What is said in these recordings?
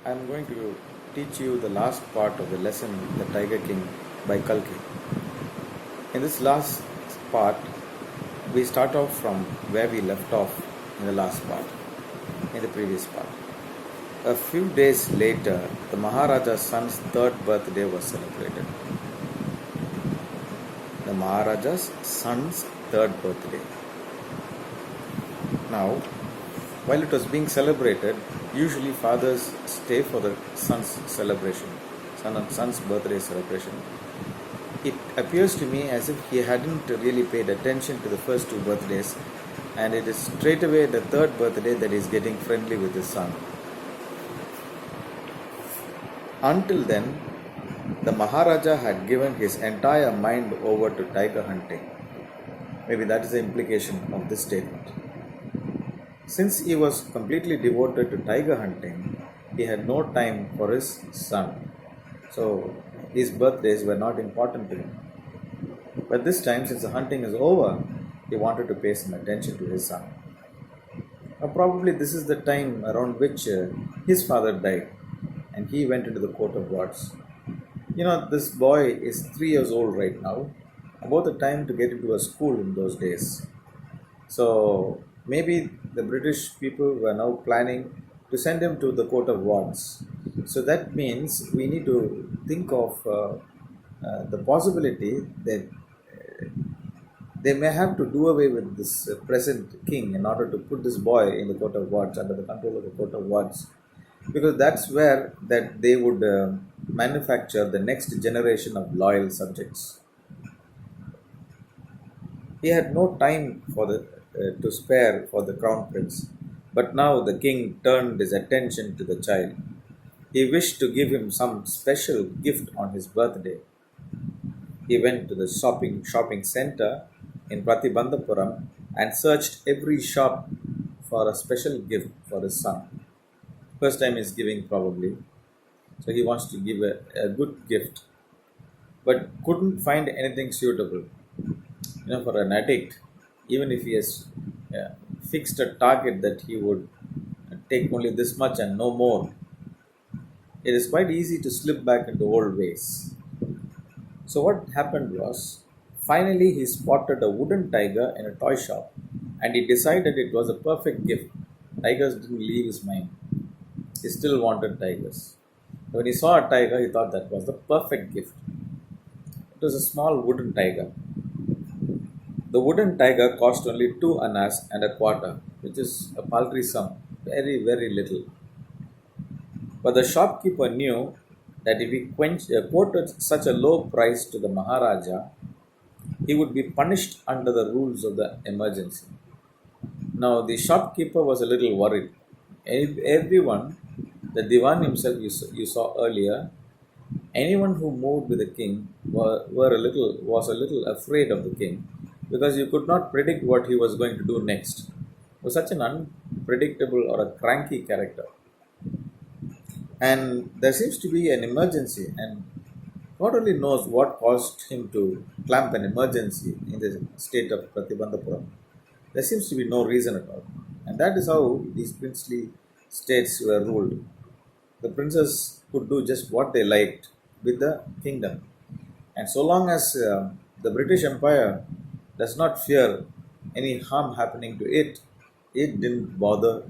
I'm going to teach you the last part of the lesson, The Tiger King by Kalki. In this last part, we start off from where we left off in the last part, in the previous part. A few days later, the Maharaja's son's third birthday was celebrated. The Maharaja's son's third birthday. Now, while it was being celebrated, usually fathers stay for the son's celebration, son's birthday celebration. It appears to me as if he hadn't really paid attention to the first two birthdays, and it is straight away the third birthday that he's getting friendly with his son. Until then, the Maharaja had given his entire mind over to tiger hunting. Maybe that is the implication of this statement. Since he was completely devoted to tiger hunting, he had no time for his son. So his birthdays were not important to him. But this time, since the hunting is over, he wanted to pay some attention to his son. Probably this is the time around which his father died and he went into the court of gods. This boy is 3 years old right now, about the time to get into a school in those days. So maybe the British people were now planning to send him to the court of wards. So that means we need to think of the possibility that they may have to do away with this present king in order to put this boy in the court of wards, under the control of the court of wards, because that's where that they would manufacture the next generation of loyal subjects. He had no time to spare for the crown prince, but now the king turned his attention to the child. He wished to give him some special gift on his birthday. He went to the shopping center in Pratibandhapuram and searched every shop for a special gift for his son. First time he's giving, probably. So he wants to give a good gift, but couldn't find anything suitable. For an addict, even if he has fixed a target that he would take only this much and no more, it is quite easy to slip back into old ways. So what happened was, finally he spotted a wooden tiger in a toy shop and he decided it was a perfect gift. Tigers didn't leave his mind. He still wanted tigers. When he saw a tiger, he thought that was the perfect gift. It was a small wooden tiger. The wooden tiger cost only 2 annas and a quarter, which is a paltry sum, very, very little. But the shopkeeper knew that if he quoted such a low price to the Maharaja, he would be punished under the rules of the emergency. Now, the shopkeeper was a little worried. Everyone, the Diwan himself you saw earlier, anyone who moved with the king was a little afraid of the king, because you could not predict what he was going to do next. He was such an unpredictable or a cranky character. And there seems to be an emergency, and God only knows what caused him to clamp an emergency in the state of Pratibandhapuram. There seems to be no reason at all. And that is how these princely states were ruled. The princes could do just what they liked with the kingdom. And so long as the British Empire does not fear any harm happening to it, it didn't bother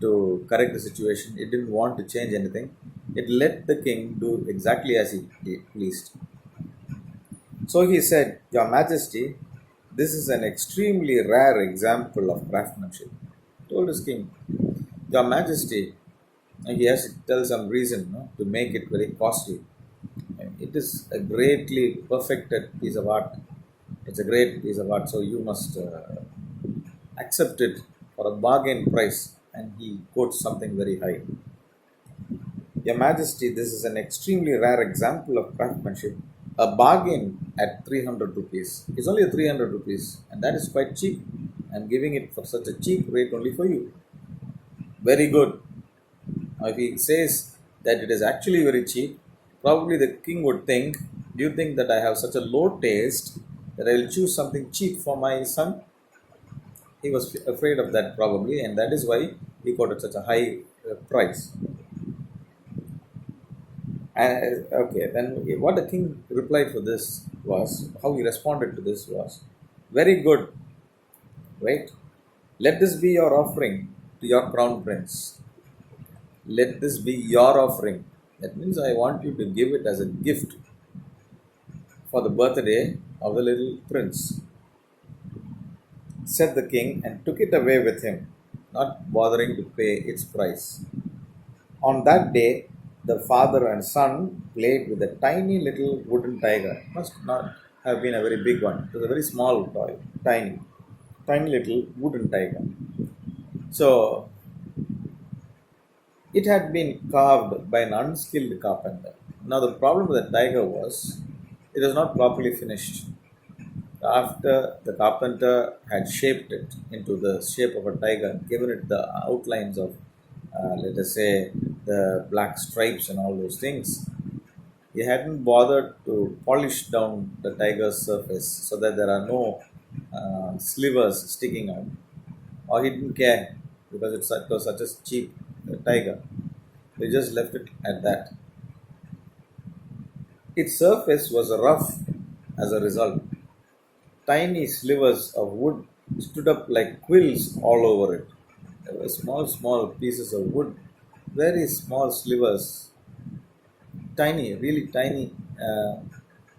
to correct the situation. It didn't want to change anything. It let the king do exactly as he pleased. So he said, "Your Majesty, this is an extremely rare example of craftsmanship." Told his king, "Your Majesty," and he has to tell some reason to make it very costly. And it is a greatly perfected piece of art. It's a great piece of art, so you must accept it for a bargain price. And he quotes something very high. "Your Majesty, this is an extremely rare example of craftsmanship. A bargain at 300 rupees. It's only 300 rupees, and that is quite cheap. I'm giving it for such a cheap rate only for you." Very good. Now, if he says that it is actually very cheap, probably the king would think, "Do you think that I have such a low taste that I will choose something cheap for my son?" He was afraid of that, probably, and that is why he quoted such a high price. Okay, then what the king replied for this was, how he responded to this was, very good, wait, let this be your offering to your crown prince. Let this be your offering. That means I want you to give it as a gift for the birthday of the little prince, said the king, and took it away with him, not bothering to pay its price. On that day, the father and son played with a tiny little wooden tiger. Must not have been a very big one. It was a very small toy, tiny, tiny little wooden tiger. So it had been carved by an unskilled carpenter. Now the problem with the tiger was it was not properly finished. After the carpenter had shaped it into the shape of a tiger, given it the outlines of, let us say, the black stripes and all those things, he hadn't bothered to polish down the tiger's surface so that there are no slivers sticking out, or he didn't care because it was such a cheap tiger. They just left it at that. Its surface was rough as a result. Tiny slivers of wood stood up like quills all over it. There were small, small pieces of wood, very small slivers, tiny, really tiny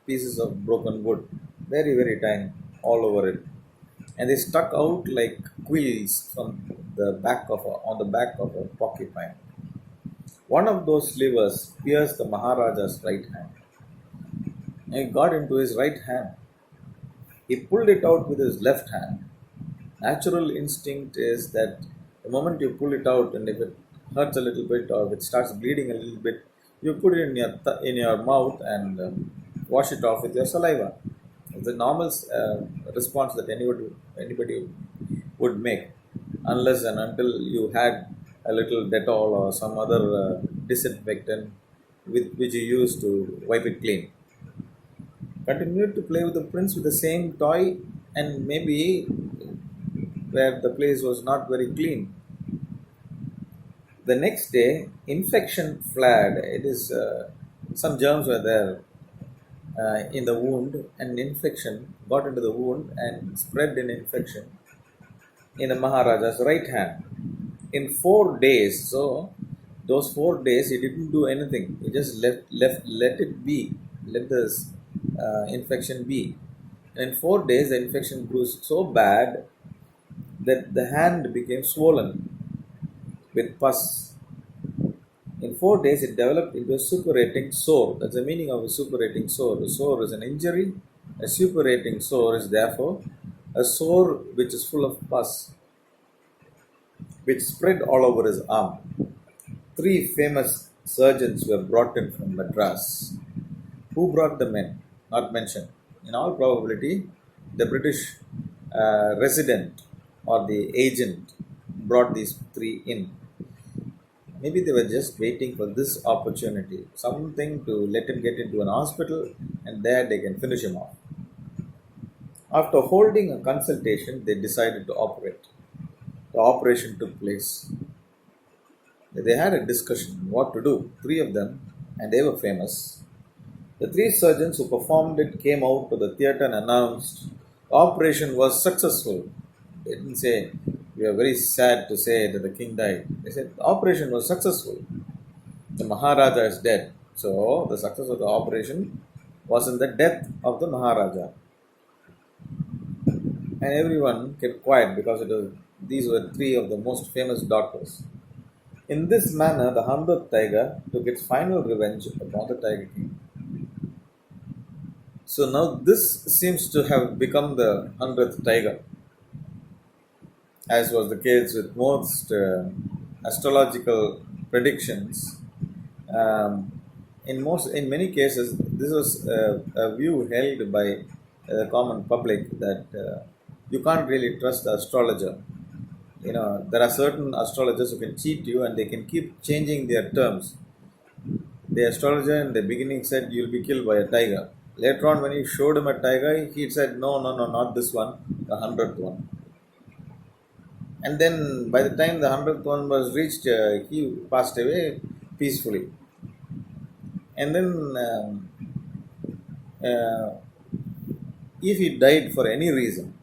pieces of broken wood, very, very tiny, all over it. And they stuck out like quills from the back of on the back of a porcupine. One of those slivers pierced the Maharaja's right hand. And it got into his right hand. He pulled it out with his left hand. Natural instinct is that the moment you pull it out, and if it hurts a little bit or if it starts bleeding a little bit, you put it in in your mouth and wash it off with your saliva. It's the normal response that anybody would make, unless and until you had a little Dettol or some other disinfectant with which you use to wipe it clean. Continued to play with the prince with the same toy, and maybe where the place was not very clean. The next day, infection flared. It is some germs were there in the wound, and infection got into the wound and spread in infection in the Maharaja's right hand. In 4 days, so those 4 days he didn't do anything. He just let it be, let this infection be. And in 4 days, the infection grew so bad that the hand became swollen with pus. In 4 days, it developed into a suppurating sore. That's the meaning of a suppurating sore. A sore is an injury. A suppurating sore is therefore a sore which is full of pus, which spread all over his arm. Three famous surgeons were brought in from Madras. Who brought them in? Not mentioned. In all probability, the British resident or the agent brought these three in. Maybe they were just waiting for this opportunity, something to let him get into an hospital, and there they can finish him off. After holding a consultation, they decided to operate. The operation took place. They had a discussion what to do, three of them, and they were famous. The three surgeons who performed it came out to the theatre and announced the operation was successful. They didn't say, we are very sad to say that the king died. They said, the operation was successful. The Maharaja is dead. So, the success of the operation was in the death of the Maharaja. And everyone kept quiet because these were three of the most famous doctors. In this manner, the 100th tiger took its final revenge upon the Tiger King. So now this seems to have become the 100th tiger, as was the case with most astrological predictions. Um, in many cases, this was a view held by the common public that you can't really trust the astrologer. You know, there are certain astrologers who can cheat you and they can keep changing their terms. The astrologer in the beginning said you'll be killed by a tiger. Later on, when he showed him a tiger, he said, no, no, no, not this one, the 100th one. And then by the time the 100th one was reached, he passed away peacefully. And then uh, if he died for any reason,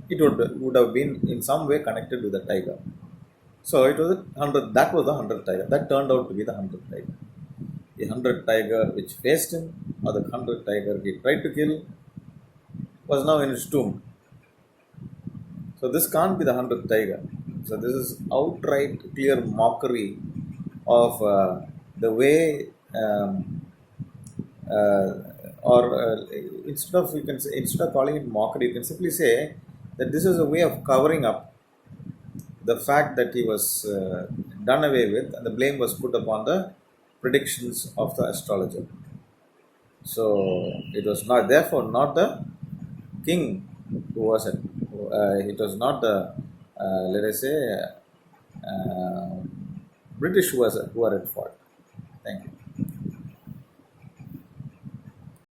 it would have been in some way connected with the tiger. So it was a hundred. That was the hundred tiger. That turned out to be the hundred tiger. The hundred tiger which faced him, or the hundred tiger he tried to kill, was now in his tomb. So this can't be the hundredth tiger. So this is outright clear mockery of the way, uh, or instead of, you can say, instead of calling it mockery, you can simply say that this is a way of covering up the fact that he was done away with, and the blame was put upon the predictions of the astrologer. So it was not, therefore, not the king who was it. It was not the, let us say, uh, British who were at fault.